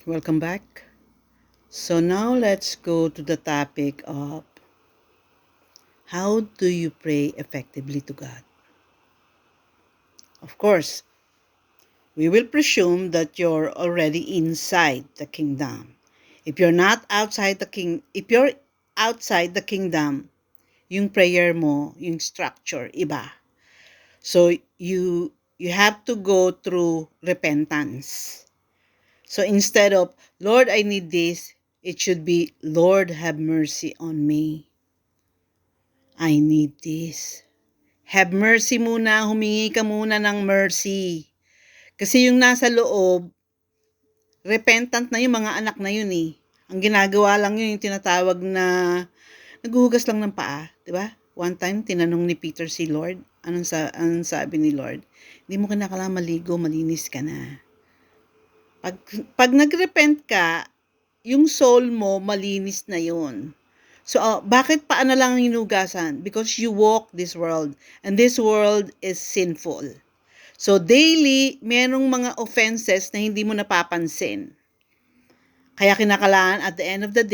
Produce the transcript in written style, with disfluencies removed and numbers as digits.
Welcome back. So now let's go to the topic of how do you pray effectively to God? Of course, we will presume that you're already inside the kingdom. If you're outside the kingdom, yung prayer mo, yung structure iba. So you have to go through repentance. So instead of, Lord, I need this, it should be, Lord, have mercy on me. I need this. Have mercy muna, humingi ka muna ng mercy. Kasi yung nasa loob, repentant na yung mga anak na yun eh. Ang ginagawa lang yun, yung tinatawag na naghuhugas lang ng paa, di ba? One time, tinanong ni Peter si Lord, anong sabi ni Lord? Hindi mo kinakailangan maligo, malinis ka na. Pag nagrepent ka, yung soul mo, malinis na yun. So, bakit paa na lang hinugasan? Because you walk this world, and this world is sinful. So, daily, merong mga offenses na hindi mo napapansin. Kaya kinakailangan at the end of the day,